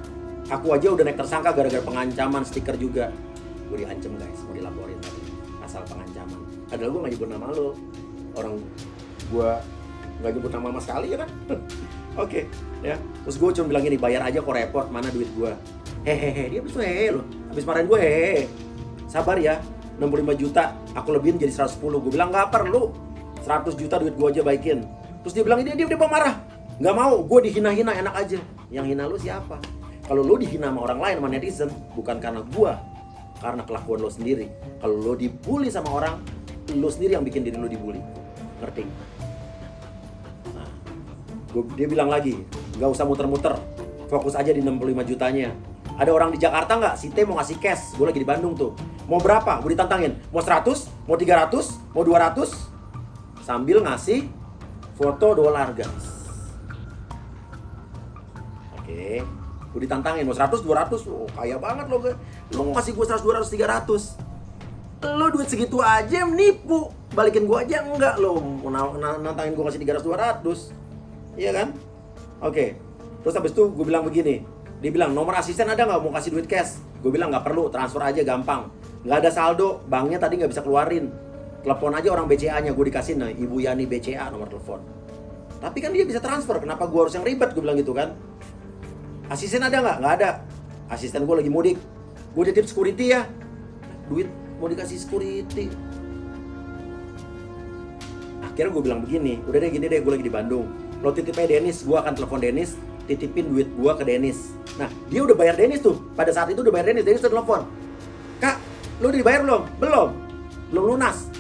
aku aja udah naik tersangka gara-gara pengancaman, stiker juga. Gue diancam guys, mau dilaporin pasal pengancaman. Padahal gue gak nyebut nama lo. Orang gue gak nyebut nama sama sekali ya kan. Oke, ya. Terus gue cuma bilang gini, bayar aja kok repot, mana duit gue. Hehehe, dia abis hehehe loh. Abis marahin gue hehehe. Sabar ya, 65 juta, aku lebihin jadi 110. Gue bilang gak perlu, 100 juta duit gue aja baikin. Terus dia bilang, dia marah. Gak mau, gue dihina-hina, enak aja. Yang hina lu siapa? Kalau lu dihina sama orang lain, sama netizen, bukan karena gue, karena kelakuan lo sendiri. Kalau lo dibully sama orang, lo sendiri yang bikin diri lo dibully. Ngerti? Nah, dia bilang lagi, gak usah muter-muter, fokus aja di 65 jutanya. Ada orang di Jakarta nggak? Si T mau ngasih cash, gue lagi di Bandung tuh. Mau berapa? Gue ditantangin, mau 100, mau 300, mau 200, sambil ngasih foto dolar guys. Oke, gue ditantangin, mau 100, 200, oh kaya banget lo. Lo mau ngasih gue 100, 200, 300. Lo duit segitu aja menipu, balikin gue aja enggak. Lo mau nantangin gue ngasih 300, 200. Iya kan? Oke, terus habis itu gue bilang begini. Dia bilang, nomor asisten ada nggak mau kasih duit cash? Gue bilang nggak perlu, transfer aja gampang. Nggak ada saldo, banknya tadi nggak bisa keluarin. Telepon aja orang BCA-nya, gue dikasih nih, Ibu Yani BCA nomor telepon. Tapi kan dia bisa transfer, kenapa gue harus yang ribet? Gue bilang gitu kan. Asisten ada nggak? Nggak ada. Asisten gue lagi mudik. Gue titip security ya. Duit mau dikasih security. Akhirnya gue bilang begini, udah deh gini deh, gue lagi di Bandung. Lo titipnya Dennis, gue akan telepon Dennis, titipin duit gue ke Dennis. Nah, dia udah bayar Dennis tuh. Pada saat itu udah bayar Dennis tuh telepon. Kak, lo udah dibayar belum? Belum. Belum lunas.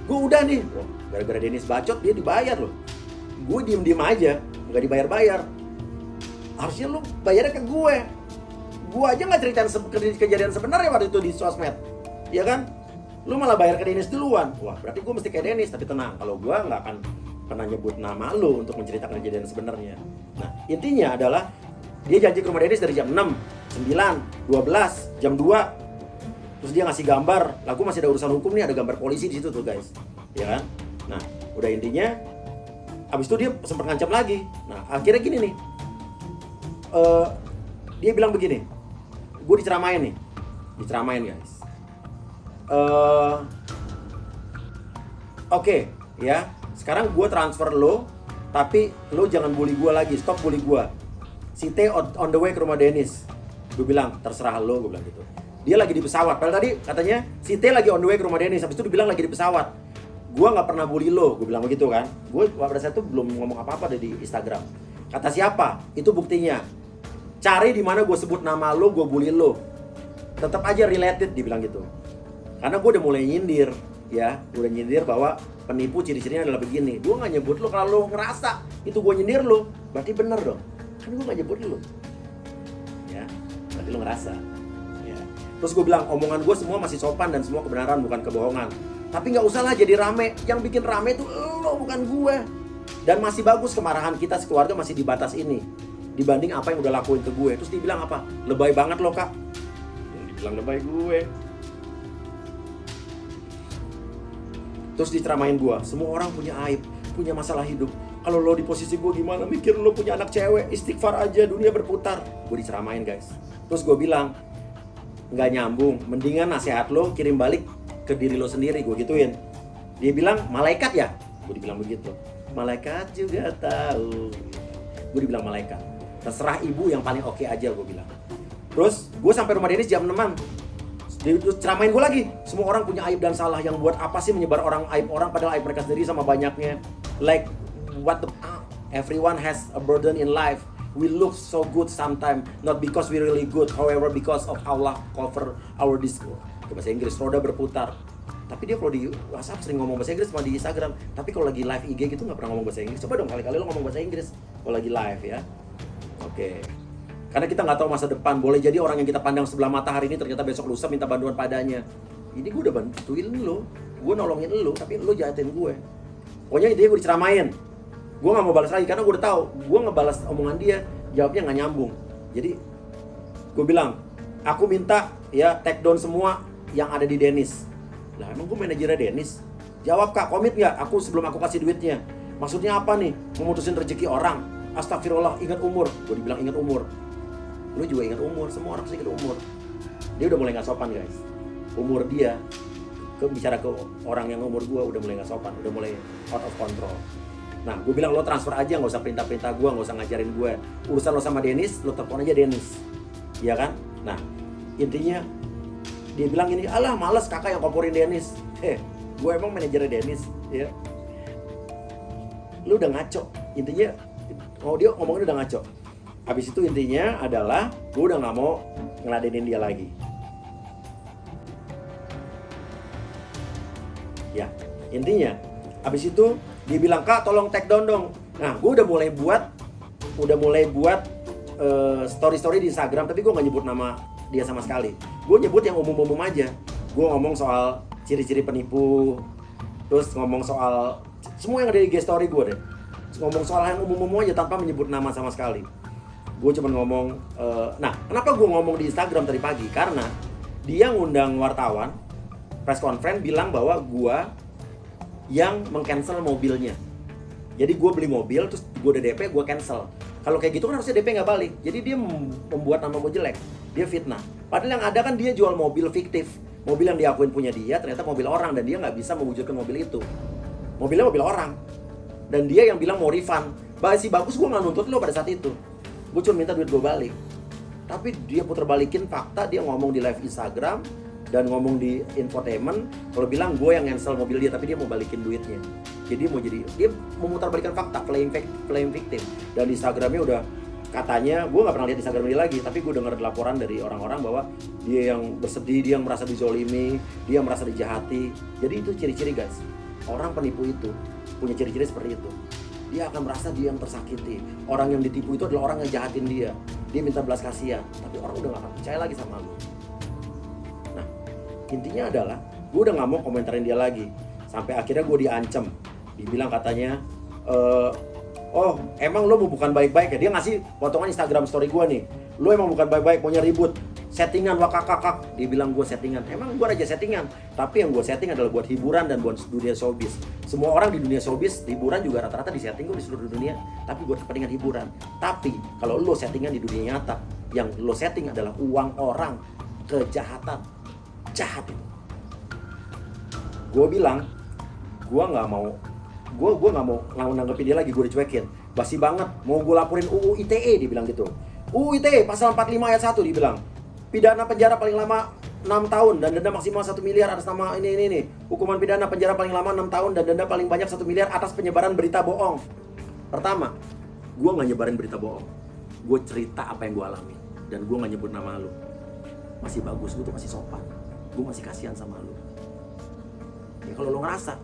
Gue udah nih. Loh, gara-gara Dennis bacot, dia dibayar loh. Gue diem-diem aja, nggak dibayar-bayar. Harusnya lo bayarnya ke gue. Gue aja nggak ceritain kejadian sebenarnya waktu itu di sosmed. Ya kan? Lo malah bayar ke Dennis duluan. Wah, berarti gue mesti kayak Dennis. Tapi tenang, kalau gue nggak akan pernah nyebut nama lo untuk menceritakan kejadian sebenarnya. Nah, intinya adalah dia janji ke rumah Dennis dari jam 6, 9, 12, jam 2. Terus dia ngasih gambar. Lagu masih ada urusan hukum nih, ada gambar polisi di situ tuh, guys. Ya kan? Nah, udah intinya abis itu dia sempat ngancam lagi. Nah, akhirnya gini nih. Dia bilang begini. Gue diceramain nih. Diceramain, guys. Oke, ya. Sekarang gue transfer lo, tapi lo jangan bully gue lagi, stop bully gue. Si T on the way ke rumah Dennis. Gue bilang, terserah lo, gue bilang gitu. Dia lagi di pesawat, padahal tadi katanya si T lagi on the way ke rumah Dennis. Habis itu dia bilang lagi di pesawat. Gue gak pernah bully lo, gue bilang begitu kan. Gue pada saat itu belum ngomong apa-apa di Instagram. Kata siapa? Itu buktinya. Cari di mana gue sebut nama lo, gue bully lo. Tetap aja related, dibilang gitu. Karena gue udah mulai nyindir, ya. Udah nyindir bahwa penipu ciri-cirinya adalah begini. Gue gak nyebut lo, kalau lo ngerasa itu gue nyindir lo, berarti bener dong. Kan gue gak nyebut lo. Ya, berarti lo ngerasa. Ya. Terus gue bilang, omongan gue semua masih sopan dan semua kebenaran, bukan kebohongan. Tapi gak usah lah jadi rame. Yang bikin rame itu lo, bukan gue. Dan masih bagus kemarahan kita sekeluarga masih di batas ini dibanding apa yang udah lakuin ke gue. Terus dia bilang apa? Lebay banget lo, Kak. Dibilang lebay gue. Terus diceramain gue, semua orang punya aib, punya masalah hidup. Kalau lo di posisi gue gimana? Mikir lo punya anak cewek, istighfar aja, dunia berputar. Gue diceramain, guys. Terus gue bilang, nggak nyambung, mendingan nasihat lo kirim balik ke diri lo sendiri, gue gituin. Dia bilang, malaikat ya? Gue dibilang begitu. Malaikat juga tahu. Gue dibilang malaikat. Terserah ibu yang paling oke aja, gue bilang. Terus gue sampai rumah Dennis jam 6-an. Terus ceramain gue lagi. Semua orang punya aib dan salah. Yang buat apa sih menyebar aib orang padahal aib mereka sendiri sama banyaknya. Like what the everyone has a burden in life. We look so good sometimes, not because we really good, however because of Allah cover our disco. Ke bahasa Inggris, roda berputar. Tapi dia kalau di WhatsApp sering ngomong bahasa Inggris sama di Instagram. Tapi kalau lagi live IG gitu nggak pernah ngomong bahasa Inggris. Coba dong kali-kali lo ngomong bahasa Inggris kalau lagi live ya. Oke. Karena kita nggak tahu masa depan. Boleh jadi orang yang kita pandang sebelah mata hari ini ternyata besok lusa minta bantuan padanya. Ini gue udah bantuin lo, gue nolongin lo, tapi lo jahatin gue. Pokoknya intinya gue diceramain. Gue nggak mau balas lagi karena gue udah tahu. Gue ngebalas omongan dia, jawabnya nggak nyambung. Jadi gue bilang, aku minta ya take down semua yang ada di Dennis. Lah emang gue manajernya Dennis. Jawab kak, komit nggak? Aku sebelum aku kasih duitnya. Maksudnya apa nih? Memutusin rezeki orang. Astagfirullah, ingat umur. Gue dibilang ingat umur. Lu juga ingat umur, semua orang pasti ingat umur. Dia udah mulai gak sopan guys. Umur dia, bicara ke orang yang umur gue udah mulai gak sopan. Udah mulai out of control. Nah, gue bilang lo transfer aja, gak usah perintah-perintah gue, gak usah ngajarin gue. Urusan lo sama Dennis, lo telepon aja Dennis. Iya kan? Nah, intinya dia bilang gini, alah males kakak yang komporin Dennis. Gue emang manajernya Dennis, ya. Lu udah ngaco. Intinya, dia ngomongnya udah ngaco. Habis itu intinya adalah gue udah gak mau ngeladenin dia lagi. Ya, intinya habis itu dia bilang, kak tolong take down dong. Nah, gue udah mulai buat story-story di Instagram, tapi gue gak nyebut nama dia sama sekali. Gue nyebut yang umum-umum aja. Gue ngomong soal ciri-ciri penipu, terus ngomong soal semua yang ada di IG story gue deh. Ngomong soal yang umum-umum aja tanpa menyebut nama sama sekali. Gue cuma ngomong, nah kenapa gue ngomong di Instagram tadi pagi? Karena dia ngundang wartawan, press conference, bilang bahwa gue yang meng-cancel mobilnya. Jadi gue beli mobil, terus gue udah DP, gue cancel. Kalau kayak gitu kan harusnya DP nggak balik. Jadi dia membuat nama gue jelek, dia fitnah. Padahal yang ada kan dia jual mobil fiktif. Mobil yang diakuin punya dia, ternyata mobil orang. Dan dia nggak bisa mewujudkan mobil itu. Mobilnya mobil orang. Dan dia yang bilang mau refund. Masih bagus, gue nggak nuntut lo pada saat itu. Gue cuma minta duit gue balik. Tapi dia puter balikin fakta, dia ngomong di live Instagram dan ngomong di infotainment kalau bilang gue yang cancel mobil dia, tapi dia mau balikin duitnya. Jadi dia memutar balikan fakta, claim victim. Dan di Instagramnya udah katanya, gue nggak pernah lihat Instagram dia lagi, tapi gue dengar laporan dari orang-orang bahwa dia yang bersedih, dia yang merasa dizolimi, dia merasa dijahati. Jadi itu ciri-ciri guys, orang penipu itu punya ciri-ciri seperti itu. Dia akan merasa dia yang tersakiti. Orang yang ditipu itu adalah orang yang jahatin dia. Dia minta belas kasihan, tapi orang udah gak akan percaya lagi sama lu. Nah, intinya adalah gue udah gak mau komentarin dia lagi. Sampai akhirnya gue diancam. Dibilang katanya, oh emang lo bukan baik-baik ya? Dia ngasih potongan Instagram story gue nih. Lo emang bukan baik-baik, maunya ribut. Settingan wakakakak. Dia bilang gue settingan. Emang gue aja settingan. Tapi yang gue setting adalah buat hiburan dan buat dunia showbiz. Semua orang di dunia showbiz, hiburan juga rata-rata di setting gue di seluruh dunia. Tapi buat kepentingan hiburan. Tapi kalau lo settingan di dunia nyata, yang lo setting adalah uang orang, kejahatan. Jahat itu. Gue bilang, gue gak mau nanggepin dia lagi, gue dicuekin. Basi banget, mau gue laporin UU ITE, dia bilang gitu. UU ITE pasal 45 ayat 1 dia bilang. Pidana penjara paling lama 6 tahun dan denda maksimal 1 miliar atas nama ini. Hukuman pidana penjara paling lama 6 tahun dan denda paling banyak 1 miliar atas penyebaran berita bohong. Pertama, gue gak nyebarin berita bohong. Gue cerita apa yang gue alami. Dan gue gak nyebut nama lu. Masih bagus, gue tuh masih sopan. Gue masih kasihan sama lu. Ya kalau lu ngerasa,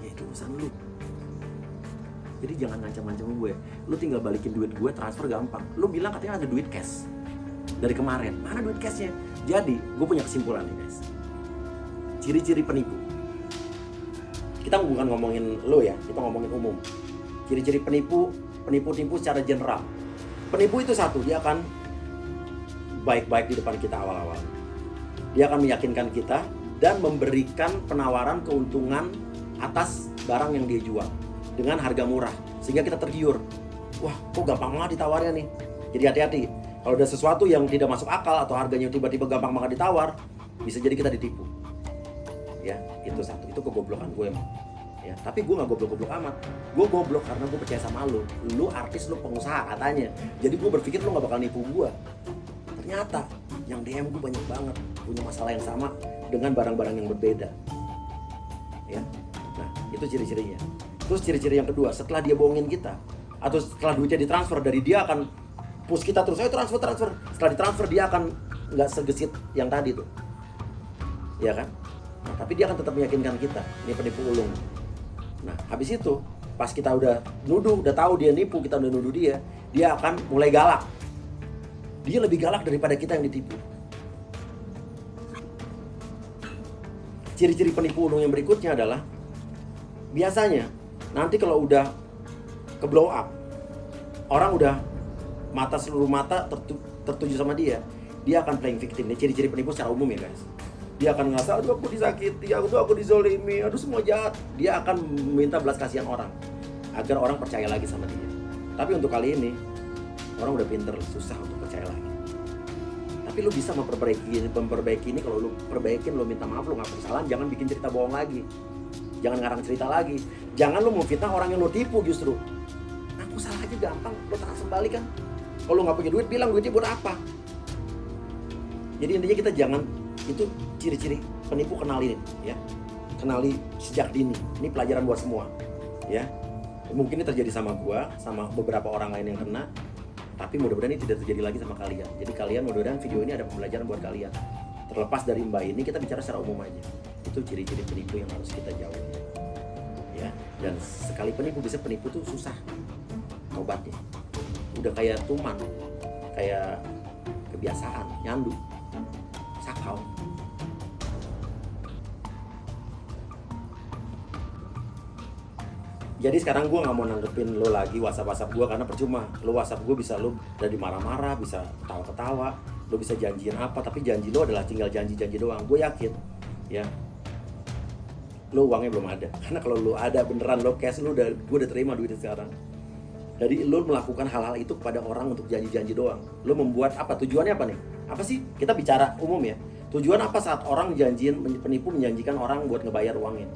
ya itu urusan lu. Jadi jangan ngancam-ngancam gue. Lu tinggal balikin duit gue, transfer gampang. Lu bilang katanya ada duit cash dari kemarin, mana duit cashnya? Jadi, gue punya kesimpulan nih guys. Ciri-ciri penipu. Kita bukan ngomongin lo ya, kita ngomongin umum. Ciri-ciri penipu secara general. Penipu itu satu, dia akan baik-baik di depan kita awal-awal. Dia akan meyakinkan kita dan memberikan penawaran keuntungan atas barang yang dia jual dengan harga murah, sehingga kita tergiur. Wah, kok gampang banget ditawarnya nih. Jadi hati-hati. Kalau ada sesuatu yang tidak masuk akal atau harganya tiba-tiba gampang banget ditawar, bisa jadi kita ditipu. Ya, itu satu. Itu kegoblokan gue emang. Ya, tapi gue gak goblok-goblok amat. Gue goblok karena gue percaya sama lu. Lu artis, lu pengusaha katanya. Jadi gue berpikir lu gak bakal nipu gue. Ternyata yang DM gue banyak banget punya masalah yang sama dengan barang-barang yang berbeda. Ya. Nah, itu ciri-cirinya. Terus ciri-ciri yang kedua, setelah dia bohongin kita atau setelah duitnya ditransfer dari dia akan push kita terus, ayo transfer. Setelah ditransfer dia akan nggak segesit yang tadi tuh, ya kan? Nah, tapi dia akan tetap meyakinkan kita, ini penipu ulung. Nah, habis itu pas kita udah nuduh, udah tahu dia nipu, kita udah nuduh dia akan mulai galak. Dia lebih galak daripada kita yang ditipu. Ciri-ciri penipu ulung yang berikutnya adalah biasanya nanti kalau udah ke blow up, orang udah seluruh mata tertuju sama dia akan playing victim. Ini ciri-ciri penipu secara umum ya guys. Dia akan ngerasa, aduh aku disakiti, aku dizolimi, aduh semua jahat. Dia akan minta belas kasihan orang agar orang percaya lagi sama dia. Tapi untuk kali ini orang udah pinter, susah untuk percaya lagi. Tapi lu bisa memperbaiki ini kalau lu perbaikin, lu minta maaf, lu ngakuin kesalahan, jangan bikin cerita bohong lagi. Jangan ngarang cerita lagi. Jangan lu memfitnah orang yang lu tipu justru. Aku salah aja gampang, lu transfer balik kan. Kalau lu nggak punya duit, bilang duitnya buat apa. Jadi intinya kita jangan, itu ciri-ciri penipu, kenali ya. Kenali sejak dini. Ini pelajaran buat semua ya. Mungkin ini terjadi sama gua, sama beberapa orang lain yang kena. Tapi mudah-mudahan ini tidak terjadi lagi sama kalian. Jadi kalian mudah-mudahan video ini ada pembelajaran buat kalian. Terlepas dari Mbak ini, kita bicara secara umum aja. Itu ciri-ciri penipu yang harus kita jauhi. Ya, dan sekali penipu, bisa penipu tuh susah obatnya. Udah kayak tuman, kayak kebiasaan, nyandu, sakau. Jadi sekarang gue nggak mau nanggepin lo lagi WhatsApp gue, karena percuma. Lo WhatsApp gue bisa lo dari marah-marah, bisa ketawa-ketawa, lo bisa janjiin apa, tapi janji lo adalah tinggal janji-janji doang. Gue yakin ya lo uangnya belum ada, karena kalau lo ada beneran, lo cash, gue udah terima duitnya sekarang. Jadi lo melakukan hal-hal itu kepada orang untuk janji-janji doang. Lo membuat apa? Tujuannya apa nih? Apa sih? Kita bicara umum ya. Tujuan apa saat orang penipu menjanjikan orang buat ngebayar uangnya?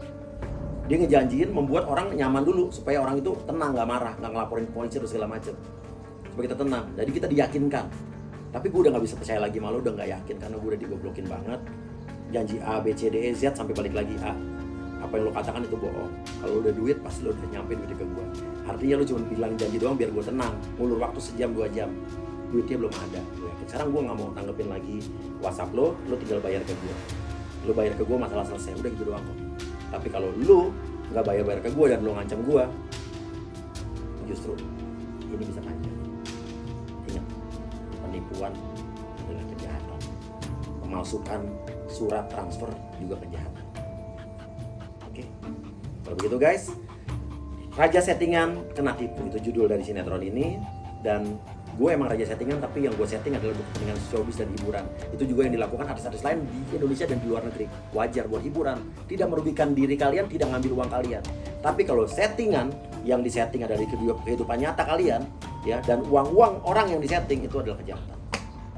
Dia ngejanjiin membuat orang nyaman dulu, supaya orang itu tenang, nggak marah, nggak ngelaporin ke polisi atau segala macam, supaya kita tenang. Jadi kita diyakinkan. Tapi gue udah nggak bisa percaya lagi malu, udah nggak yakin, karena gue udah digoblokin banget. Janji A, B, C, D, E, Z sampai balik lagi A. Apa yang lo katakan itu bohong. Kalau udah duit, pasti lo udah nyampe duitnya ke gue. Artinya lo cuma bilang janji doang biar gue tenang. Ngulur waktu sejam 2 jam, duitnya belum ada. Gue yakin. Sekarang gue nggak mau tanggepin lagi WhatsApp lo tinggal bayar ke gue. Lo bayar ke gue, masalah selesai. Udah gitu doang kok. Tapi kalau lo nggak bayar ke gue dan lo ngancam gue, justru ini bisa panjang. Ingat, penipuan adalah kejahatan. Memalsukan surat transfer juga kejahatan. Oke, kalau begitu guys, Raja Settingan Kena Tipu itu judul dari sinetron ini. Dan gue emang raja settingan, tapi yang gue setting adalah untuk kepentingan showbiz dan hiburan. Itu juga yang dilakukan artis-artis lain di Indonesia dan di luar negeri. Wajar buat hiburan, tidak merugikan diri kalian, tidak ngambil uang kalian. Tapi kalau settingan, yang disetting ada di kehidupan nyata kalian ya, dan uang-uang orang yang disetting, itu adalah kejahatan.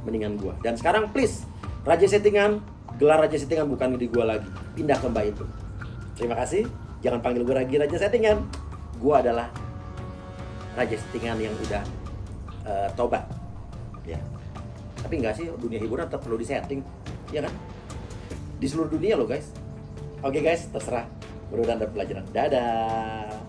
Mendingan gue. Dan sekarang please, Raja Settingan, gelar Raja Settingan bukan di gue lagi, pindah ke Mbak itu. Terima kasih. Jangan panggil gue lagi Raja Settingan. Gue adalah Raja Settingan yang udah tobat ya. Tapi enggak sih, dunia hiburan tetap perlu disetting ya kan, di seluruh dunia loh guys. Oke guys, terserah, mudah-mudahan ada pelajaran. Dadah.